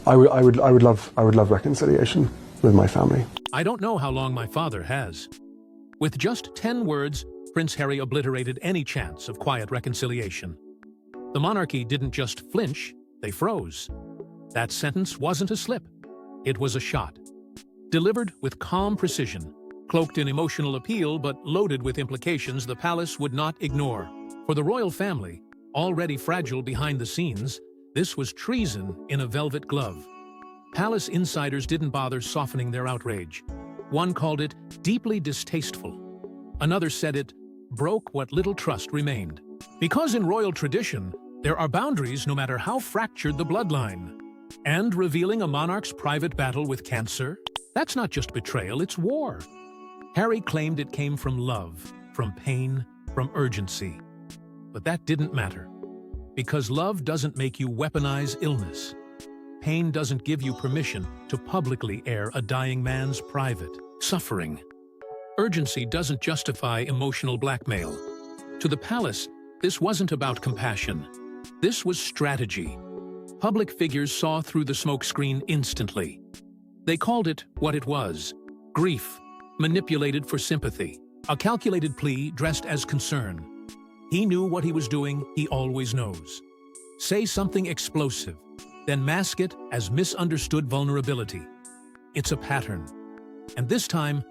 I would love reconciliation with my family. I don't know how long my father has. With just 10 words, Prince Harry obliterated any chance of quiet reconciliation. The monarchy didn't just flinch, they froze. That sentence wasn't a slip. It was a shot. Delivered with calm precision, cloaked in emotional appeal but loaded with implications the palace would not ignore. For the royal family, already fragile behind the scenes, this was treason in a velvet glove. Palace insiders didn't bother softening their outrage. One called it deeply distasteful. Another said it broke what little trust remained. Because in royal tradition, there are boundaries no matter how fractured the bloodline. And revealing a monarch's private battle with cancer? That's not just betrayal, it's war. Harry claimed it came from love, from pain, from urgency. But that didn't matter. Because love doesn't make you weaponize illness. Pain doesn't give you permission to publicly air a dying man's private suffering. Urgency doesn't justify emotional blackmail. To the palace, this wasn't about compassion. This was strategy. Public figures saw through the smokescreen instantly. They called it what it was: grief, manipulated for sympathy, a calculated plea dressed as concern. He knew what he was doing, he always knows. Say something explosive, then mask it as misunderstood vulnerability. It's a pattern. And this time,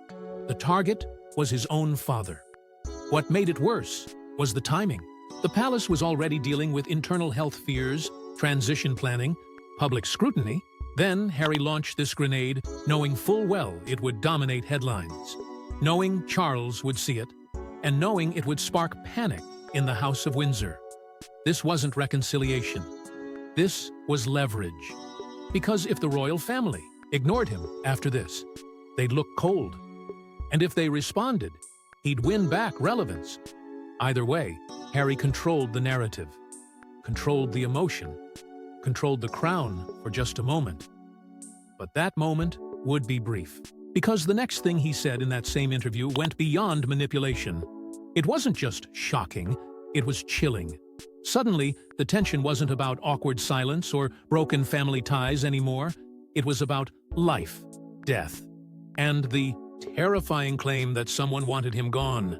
the target was his own father. What made it worse was the timing. The palace was already dealing with internal health fears, transition planning, public scrutiny. Then Harry launched this grenade, knowing full well it would dominate headlines, knowing Charles would see it, and knowing it would spark panic in the House of Windsor. This wasn't reconciliation. This was leverage. Because if the royal family ignored him after this, they'd look cold. And if they responded, he'd win back relevance. Either way, Harry controlled the narrative, controlled the emotion, controlled the crown for just a moment. But that moment would be brief. Because the next thing he said in that same interview went beyond manipulation. It wasn't just shocking, it was chilling. Suddenly, the tension wasn't about awkward silence or broken family ties anymore. It was about life, death, and the terrifying claim that someone wanted him gone.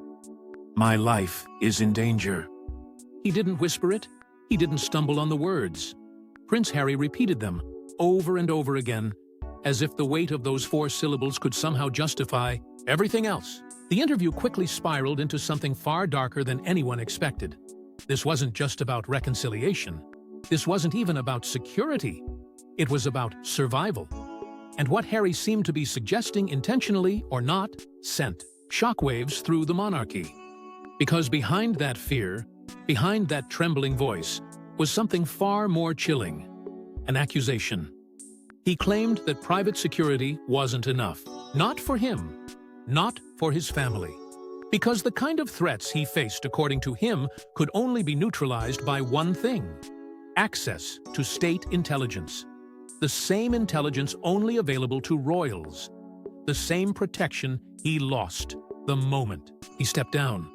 My life is in danger. He didn't whisper it. He didn't stumble on the words. Prince Harry repeated them over and over again, as if the weight of those 4 syllables could somehow justify everything else. The interview quickly spiraled into something far darker than anyone expected. This wasn't just about reconciliation. This wasn't even about security. It was about survival. And what Harry seemed to be suggesting, intentionally or not, sent shockwaves through the monarchy. Because behind that fear, behind that trembling voice, was something far more chilling: an accusation. He claimed that private security wasn't enough. Not for him. Not for his family. Because the kind of threats he faced, according to him, could only be neutralized by one thing: access to state intelligence. The same intelligence only available to royals. The same protection he lost the moment he stepped down.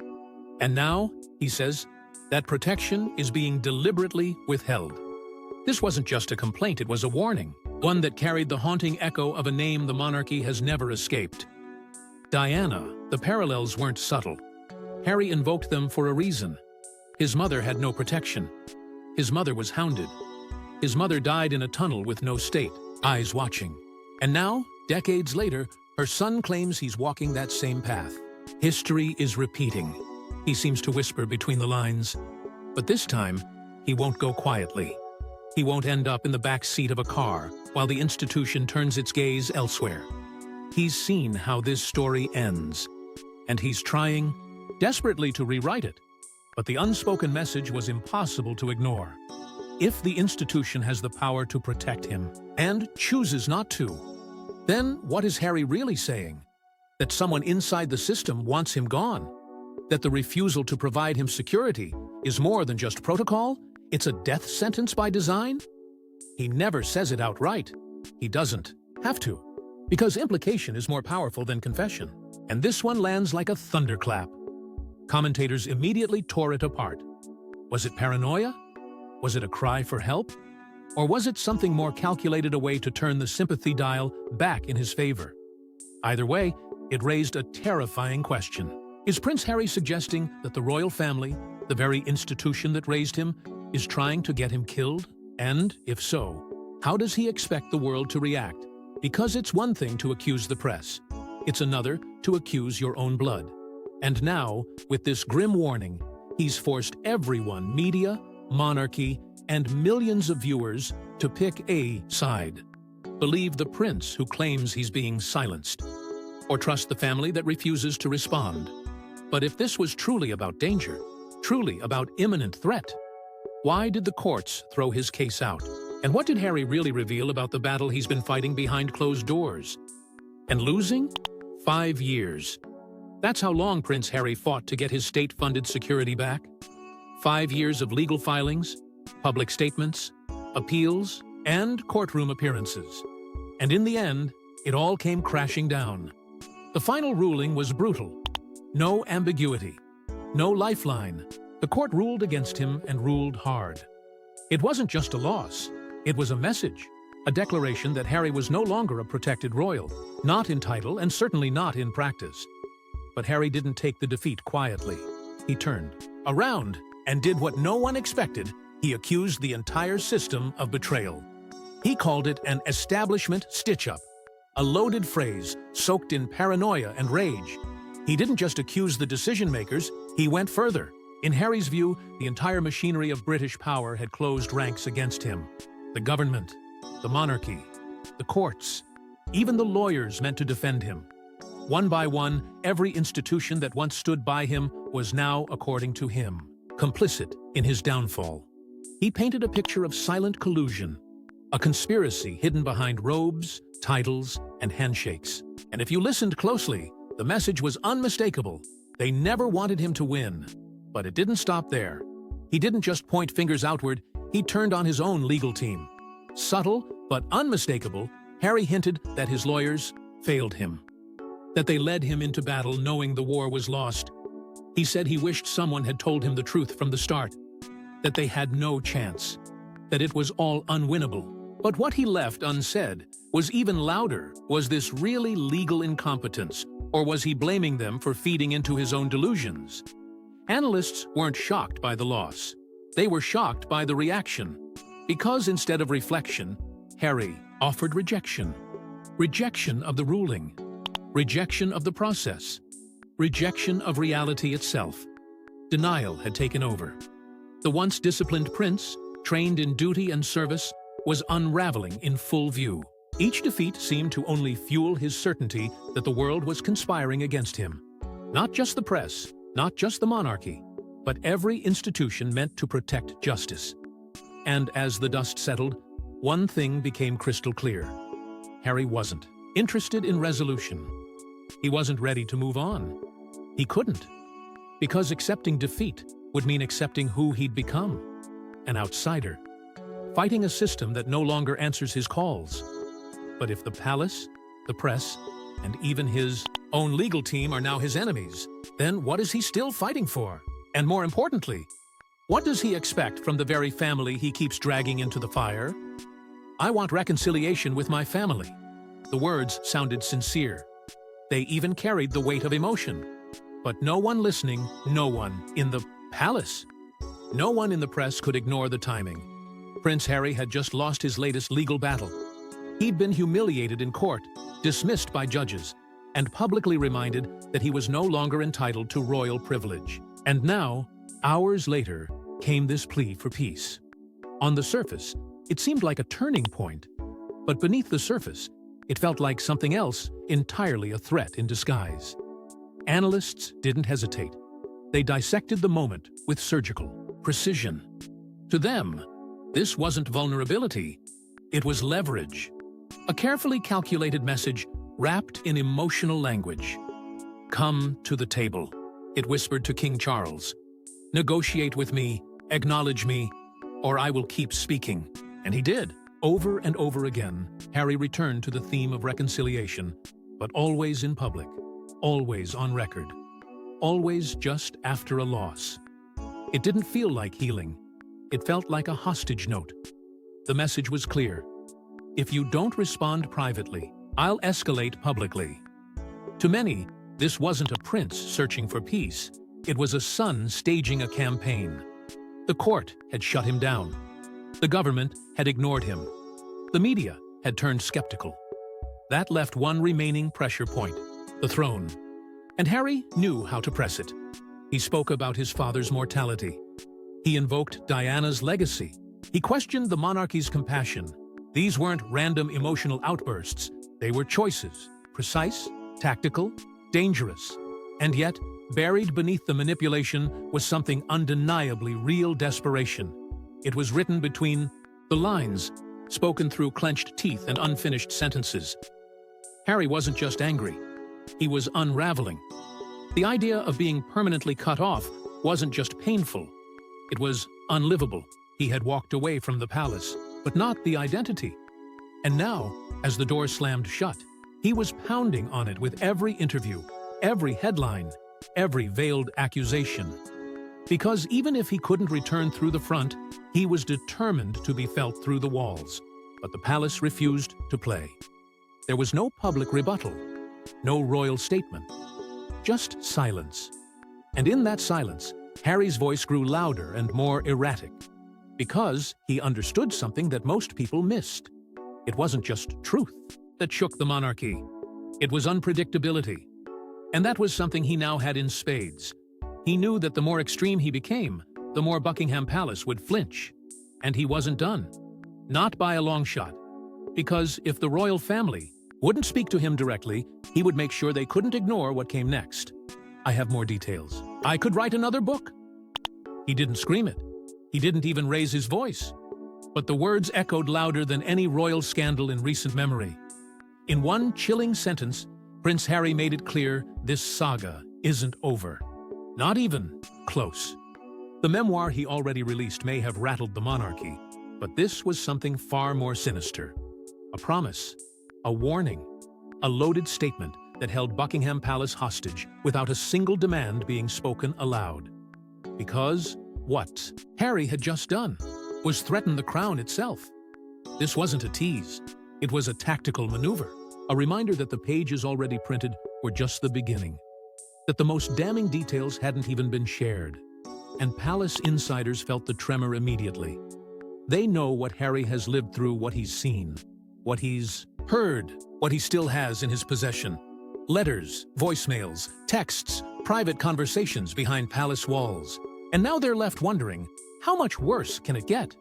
And now, he says, that protection is being deliberately withheld. This wasn't just a complaint, it was a warning. One that carried the haunting echo of a name the monarchy has never escaped. Diana. The parallels weren't subtle. Harry invoked them for a reason. His mother had no protection. His mother was hounded. His mother died in a tunnel with no state, eyes watching. And now, decades later, her son claims he's walking that same path. History is repeating. He seems to whisper between the lines. But this time, he won't go quietly. He won't end up in the back seat of a car while the institution turns its gaze elsewhere. He's seen how this story ends, and he's trying desperately to rewrite it. But the unspoken message was impossible to ignore. If the institution has the power to protect him and chooses not to, then what is Harry really saying? That someone inside the system wants him gone? That the refusal to provide him security is more than just protocol? It's a death sentence by design? He never says it outright. He doesn't have to, because implication is more powerful than confession. And this one lands like a thunderclap. Commentators immediately tore it apart. Was it paranoia? Was it a cry for help? Or was it something more calculated, a way to turn the sympathy dial back in his favor? Either way, it raised a terrifying question. Is Prince Harry suggesting that the royal family, the very institution that raised him, is trying to get him killed? And, if so, how does he expect the world to react? Because it's one thing to accuse the press. It's another to accuse your own blood. And now, with this grim warning, he's forced everyone, media, monarchy, and millions of viewers, to pick a side. Believe the prince who claims he's being silenced, or trust the family that refuses to respond. But if this was truly about danger, truly about imminent threat, why did the courts throw his case out? And what did Harry really reveal about the battle he's been fighting behind closed doors? And losing? 5 years. That's how long Prince Harry fought to get his state-funded security back. 5 years of legal filings, public statements, appeals, and courtroom appearances. And in the end, it all came crashing down. The final ruling was brutal. No ambiguity. No lifeline. The court ruled against him and ruled hard. It wasn't just a loss. It was a message. A declaration that Harry was no longer a protected royal. Not in title and certainly not in practice. But Harry didn't take the defeat quietly. He turned around and did what no one expected. He accused the entire system of betrayal. He called it an establishment stitch-up, a loaded phrase soaked in paranoia and rage. He didn't just accuse the decision-makers, he went further. In Harry's view, the entire machinery of British power had closed ranks against him. The government, the monarchy, the courts, even the lawyers meant to defend him. One by one, every institution that once stood by him was now, according to him, complicit in his downfall. He painted a picture of silent collusion, a conspiracy hidden behind robes, titles, and handshakes. And if you listened closely, the message was unmistakable. They never wanted him to win. But it didn't stop there. He didn't just point fingers outward, he turned on his own legal team. Subtle, but unmistakable, Harry hinted that his lawyers failed him. That they led him into battle knowing the war was lost. He said he wished someone had told him the truth from the start. That they had no chance. That it was all unwinnable. But what he left unsaid was even louder. Was this really legal incompetence? Or was he blaming them for feeding into his own delusions? Analysts weren't shocked by the loss. They were shocked by the reaction. Because instead of reflection, Harry offered rejection. Rejection of the ruling. Rejection of the process. Rejection of reality itself. Denial had taken over. The once disciplined prince, trained in duty and service, was unraveling in full view. Each defeat seemed to only fuel his certainty that the world was conspiring against him. Not just the press, not just the monarchy, but every institution meant to protect justice. And as the dust settled, one thing became crystal clear. Harry wasn't interested in resolution. He wasn't ready to move on. He couldn't. Because accepting defeat would mean accepting who he'd become. An outsider. Fighting a system that no longer answers his calls. But if the palace, the press, and even his own legal team are now his enemies, then what is he still fighting for? And more importantly, what does he expect from the very family he keeps dragging into the fire? I want reconciliation with my family. The words sounded sincere. They even carried the weight of emotion. But no one listening, no one in the palace, no one in the press could ignore the timing. Prince Harry had just lost his latest legal battle. He'd been humiliated in court, dismissed by judges, and publicly reminded that he was no longer entitled to royal privilege. And now, hours later, came this plea for peace. On the surface, it seemed like a turning point. But beneath the surface, it felt like something else, entirely a threat in disguise. Analysts didn't hesitate. They dissected the moment with surgical precision. To them, this wasn't vulnerability, it was leverage. A carefully calculated message wrapped in emotional language. "Come to the table," it whispered to King Charles. "Negotiate with me, acknowledge me, or I will keep speaking." And he did. Over and over again, Harry returned to the theme of reconciliation, but always in public, always on record, always just after a loss. It didn't feel like healing. It felt like a hostage note. The message was clear. If you don't respond privately, I'll escalate publicly. To many, this wasn't a prince searching for peace. It was a son staging a campaign. The court had shut him down. The government had ignored him. The media had turned skeptical. That left one remaining pressure point, the throne. And Harry knew how to press it. He spoke about his father's mortality. He invoked Diana's legacy. He questioned the monarchy's compassion. These weren't random emotional outbursts. They were choices, precise, tactical, dangerous. And yet, buried beneath the manipulation was something undeniably real desperation. It was written between the lines, spoken through clenched teeth and unfinished sentences. Harry wasn't just angry. He was unraveling. The idea of being permanently cut off wasn't just painful. It was unlivable. He had walked away from the palace, but not the identity. And now, as the door slammed shut, he was pounding on it with every interview, every headline, every veiled accusation. Because even if he couldn't return through the front, he was determined to be felt through the walls. But the palace refused to play. There was no public rebuttal, no royal statement, just silence. And in that silence, Harry's voice grew louder and more erratic. Because he understood something that most people missed. It wasn't just truth that shook the monarchy. It was unpredictability. And that was something he now had in spades. He knew that the more extreme he became, the more Buckingham Palace would flinch. And he wasn't done. Not by a long shot. Because if the royal family wouldn't speak to him directly, he would make sure they couldn't ignore what came next. I have more details. I could write another book. He didn't scream it. He didn't even raise his voice. But the words echoed louder than any royal scandal in recent memory. In one chilling sentence, Prince Harry made it clear this saga isn't over. Not even close. The memoir he already released may have rattled the monarchy, but this was something far more sinister. A promise, a warning, a loaded statement that held Buckingham Palace hostage without a single demand being spoken aloud. Because what Harry had just done was threaten the crown itself. This wasn't a tease. It was a tactical maneuver, a reminder that the pages already printed were just the beginning, that the most damning details hadn't even been shared. And palace insiders felt the tremor immediately. They know what Harry has lived through, what he's seen, what he's heard, what he still has in his possession. Letters, voicemails, texts, private conversations behind palace walls. And now they're left wondering, how much worse can it get?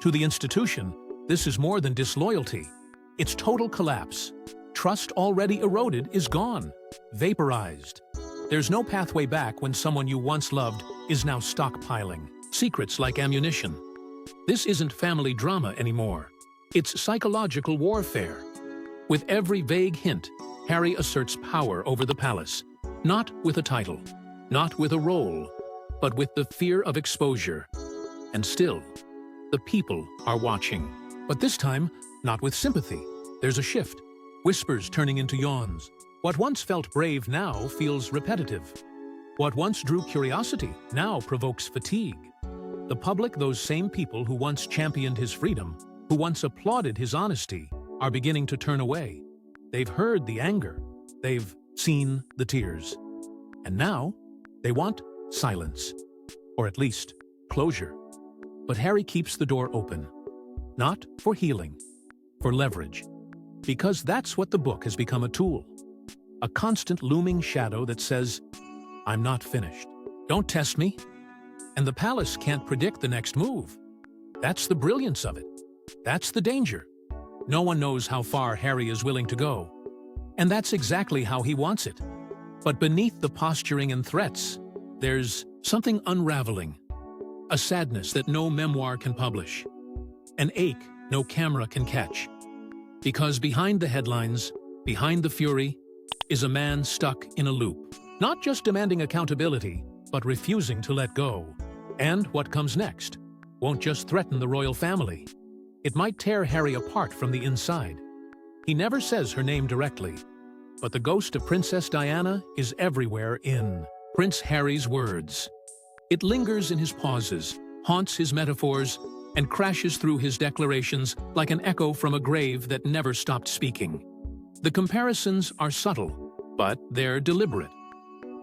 To the institution, this is more than disloyalty. It's total collapse. Trust already eroded is gone, vaporized. There's no pathway back when someone you once loved is now stockpiling secrets like ammunition. This isn't family drama anymore. It's psychological warfare. With every vague hint, Harry asserts power over the palace, not with a title, not with a role, but with the fear of exposure. And still, the people are watching. But this time, not with sympathy. There's a shift, whispers turning into yawns. What once felt brave now feels repetitive. What once drew curiosity now provokes fatigue. The public, those same people who once championed his freedom, who once applauded his honesty, are beginning to turn away. They've heard the anger. They've seen the tears. And now, they want silence. Or at least, closure. But Harry keeps the door open. Not for healing, for leverage. Because that's what the book has become, a tool. A constant looming shadow that says, I'm not finished. Don't test me. And the palace can't predict the next move. That's the brilliance of it. That's the danger. No one knows how far Harry is willing to go. And that's exactly how he wants it. But beneath the posturing and threats, there's something unraveling. A sadness that no memoir can publish. An ache no camera can catch. Because behind the headlines, behind the fury, is a man stuck in a loop. Not just demanding accountability, but refusing to let go. And what comes next won't just threaten the royal family. It might tear Harry apart from the inside. He never says her name directly, but the ghost of Princess Diana is everywhere in Prince Harry's words. It lingers in his pauses, haunts his metaphors, and crashes through his declarations like an echo from a grave that never stopped speaking. The comparisons are subtle, but they're deliberate.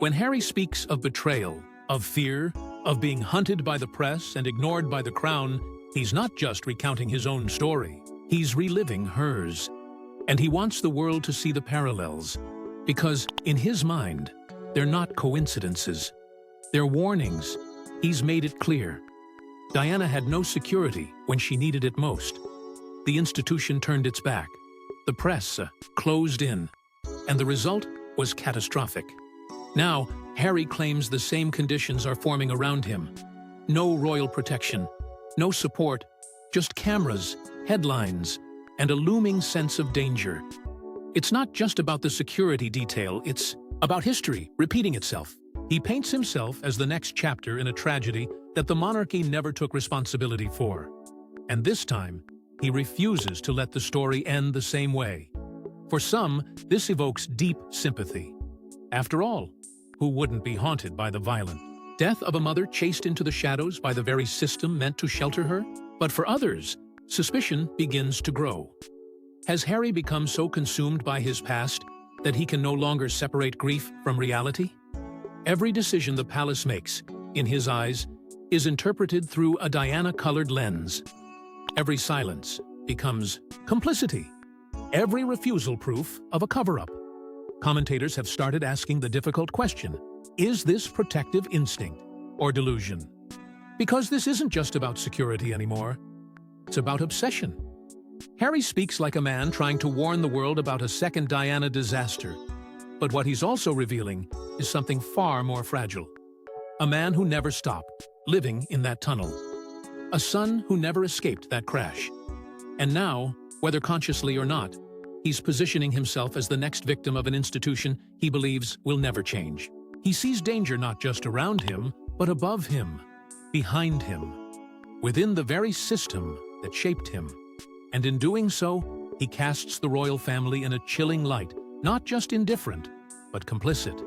When Harry speaks of betrayal, of fear, of being hunted by the press and ignored by the crown, he's not just recounting his own story, he's reliving hers. And he wants the world to see the parallels, because in his mind, they're not coincidences. They're warnings. He's made it clear. Diana had no security when she needed it most. The institution turned its back. The press closed in, and the result was catastrophic. Now, Harry claims the same conditions are forming around him. No royal protection, no support, just cameras, headlines, and a looming sense of danger. It's not just about the security detail, it's about history repeating itself. He paints himself as the next chapter in a tragedy that the monarchy never took responsibility for. And this time, he refuses to let the story end the same way. For some, this evokes deep sympathy. After all, who wouldn't be haunted by the violent death of a mother chased into the shadows by the very system meant to shelter her? But for others, suspicion begins to grow. Has Harry become so consumed by his past that he can no longer separate grief from reality? Every decision the palace makes, in his eyes, is interpreted through a Diana-colored lens. Every silence becomes complicity. Every refusal proof of a cover-up. Commentators have started asking the difficult question, is this protective instinct or delusion? Because this isn't just about security anymore. It's about obsession. Harry speaks like a man trying to warn the world about a second Diana disaster. But what he's also revealing is something far more fragile. A man who never stopped, living in that tunnel. A son who never escaped that crash. And now, whether consciously or not, he's positioning himself as the next victim of an institution he believes will never change. He sees danger not just around him, but above him, behind him, within the very system that shaped him. And in doing so, he casts the royal family in a chilling light, not just indifferent, but complicit.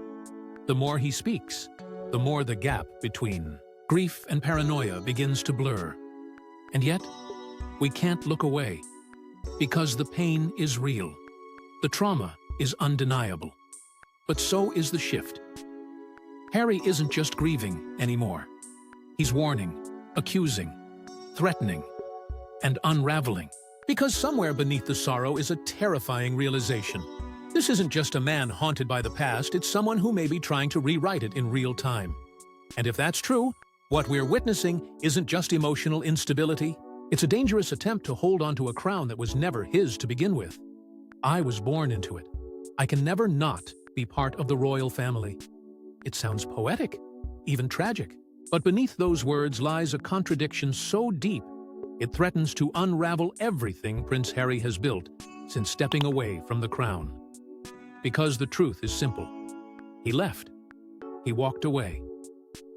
The more he speaks, the more the gap between grief and paranoia begins to blur. And yet, we can't look away, because the pain is real. The trauma is undeniable. But so is the shift. Harry isn't just grieving anymore. He's warning, accusing, threatening, and unraveling. Because somewhere beneath the sorrow is a terrifying realization. This isn't just a man haunted by the past, it's someone who may be trying to rewrite it in real time. And if that's true, what we're witnessing isn't just emotional instability, it's a dangerous attempt to hold onto a crown that was never his to begin with. I was born into it. I can never not be part of the royal family. It sounds poetic, even tragic. But beneath those words lies a contradiction so deep, it threatens to unravel everything Prince Harry has built since stepping away from the crown. Because the truth is simple. He left. He walked away.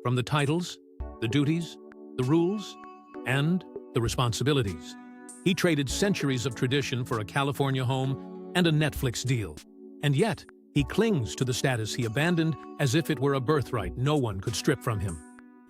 From the titles, the duties, the rules, and the responsibilities. He traded centuries of tradition for a California home and a Netflix deal. And yet, he clings to the status he abandoned as if it were a birthright no one could strip from him.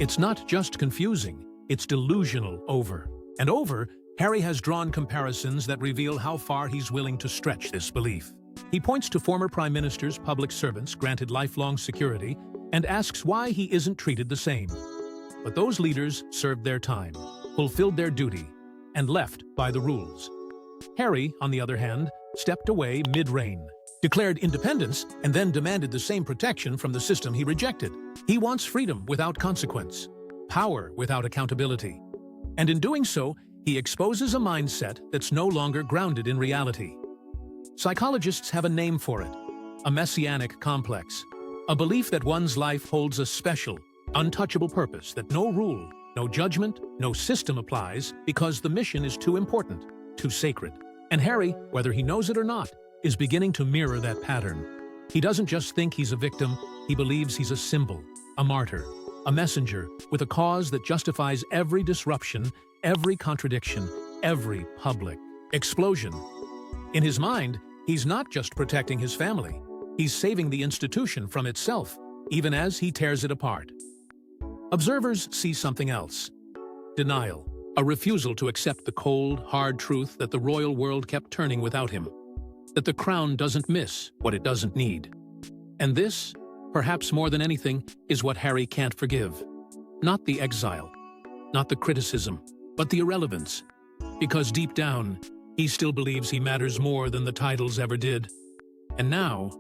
It's not just confusing, it's delusional over. And over, Harry has drawn comparisons that reveal how far he's willing to stretch this belief. He points to former prime ministers, public servants granted lifelong security, and asks why he isn't treated the same. But those leaders served their time, fulfilled their duty, and left by the rules. Harry, on the other hand, stepped away mid-reign, declared independence, and then demanded the same protection from the system he rejected. He wants freedom without consequence, power without accountability. And in doing so, he exposes a mindset that's no longer grounded in reality. Psychologists have a name for it, a Messianic complex, a belief that one's life holds a special, untouchable purpose that no rule, no judgment, no system applies because the mission is too important, too sacred. And Harry, whether he knows it or not, is beginning to mirror that pattern. He doesn't just think he's a victim, he believes he's a symbol, a martyr, a messenger with a cause that justifies every disruption, every contradiction, every public explosion. In his mind, he's not just protecting his family, he's saving the institution from itself, even as he tears it apart. Observers see something else. Denial, A refusal to accept the cold, hard truth that the royal world kept turning without him, that the crown doesn't miss what it doesn't need. And this, perhaps more than anything, is what Harry can't forgive. Not the exile, not the criticism, but the irrelevance. Because deep down, he still believes he matters more than the titles ever did. And now,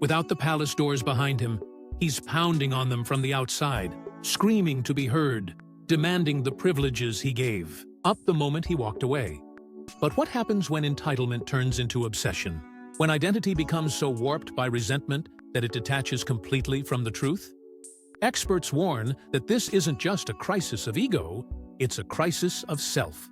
without the palace doors behind him, he's pounding on them from the outside, screaming to be heard, demanding the privileges he gave, up the moment he walked away. But what happens when entitlement turns into obsession? When identity becomes so warped by resentment that it detaches completely from the truth? Experts warn that this isn't just a crisis of ego, it's a crisis of self.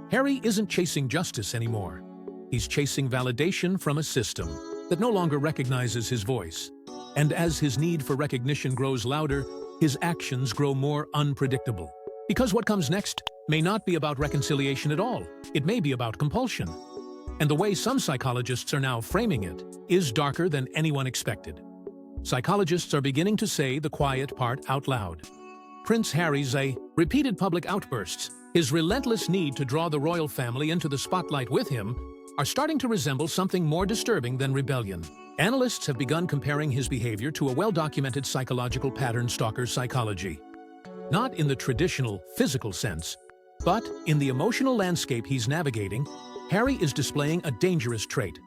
Harry isn't chasing justice anymore. He's chasing validation from a system that no longer recognizes his voice. And as his need for recognition grows louder, his actions grow more unpredictable. Because what comes next may not be about reconciliation at all. It may be about compulsion. And the way some psychologists are now framing it is darker than anyone expected. Psychologists are beginning to say the quiet part out loud. Prince Harry's repeated public outbursts, his relentless need to draw the royal family into the spotlight with him, are starting to resemble something more disturbing than rebellion. Analysts have begun comparing his behavior to a well-documented psychological pattern, Stalker psychology. Not in the traditional physical sense, but in the emotional landscape he's navigating, Harry is displaying a dangerous trait,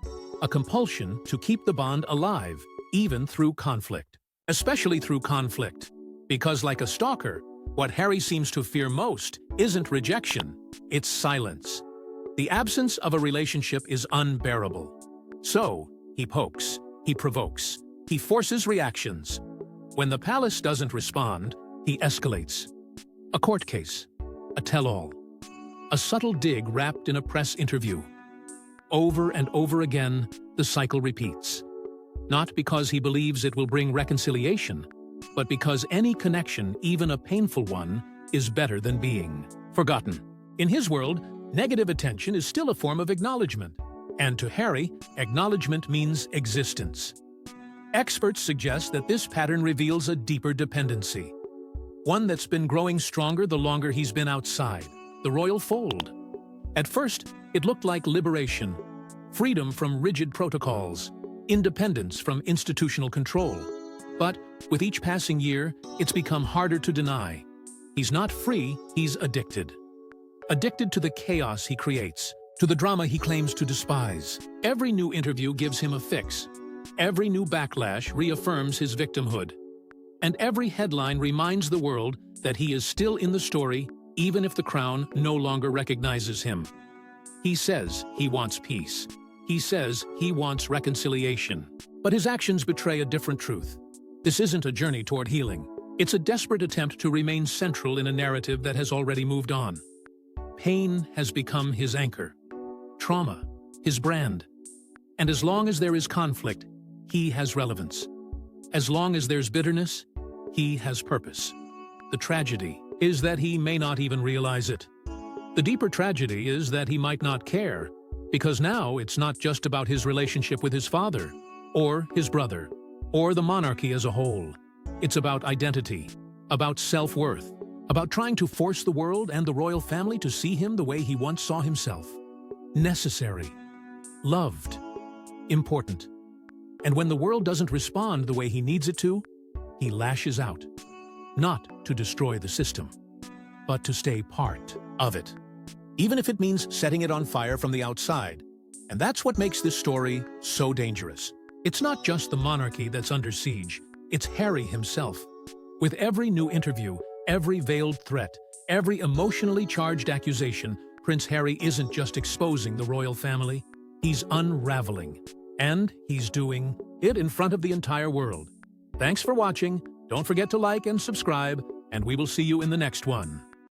a compulsion to keep the bond alive, even through conflict. Especially through conflict. Because like a stalker, what Harry seems to fear most isn't rejection, it's silence. The absence of a relationship is unbearable. So, he pokes, he provokes, he forces reactions. When the palace doesn't respond, he escalates. A court case, a tell-all, a subtle dig wrapped in a press interview. Over and over again, the cycle repeats. Not because he believes it will bring reconciliation, but because any connection, even a painful one, is better than being forgotten. In his world, negative attention is still a form of acknowledgement. And to Harry, acknowledgement means existence. Experts suggest that this pattern reveals a deeper dependency. One that's been growing stronger the longer he's been outside, the royal fold. At first, it looked like liberation, freedom from rigid protocols, independence from institutional control. But with each passing year, it's become harder to deny. He's not free, he's addicted. Addicted to the chaos he creates, to the drama he claims to despise. Every new interview gives him a fix. Every new backlash reaffirms his victimhood. And every headline reminds the world that he is still in the story, even if the crown no longer recognizes him. He says he wants peace. He says he wants reconciliation. But his actions betray a different truth. This isn't a journey toward healing. It's a desperate attempt to remain central in a narrative that has already moved on. Pain has become his anchor. Trauma, his brand. And as long as there is conflict, he has relevance. As long as there's bitterness, he has purpose. The tragedy is that he may not even realize it. The deeper tragedy is that he might not care, because now it's not just about his relationship with his father, or his brother, or the monarchy as a whole. It's about identity, about self-worth, about trying to force the world and the royal family to see him the way he once saw himself. Necessary, loved, important. And when the world doesn't respond the way he needs it to, he lashes out. Not to destroy the system, but to stay part of it. Even if it means setting it on fire from the outside. And that's what makes this story so dangerous. It's not just the monarchy that's under siege, it's Harry himself. With every new interview, every veiled threat, every emotionally charged accusation, Prince Harry isn't just exposing the royal family, he's unraveling. And he's doing it in front of the entire world. Thanks for watching. Don't forget to like and subscribe, and we will see you in the next one.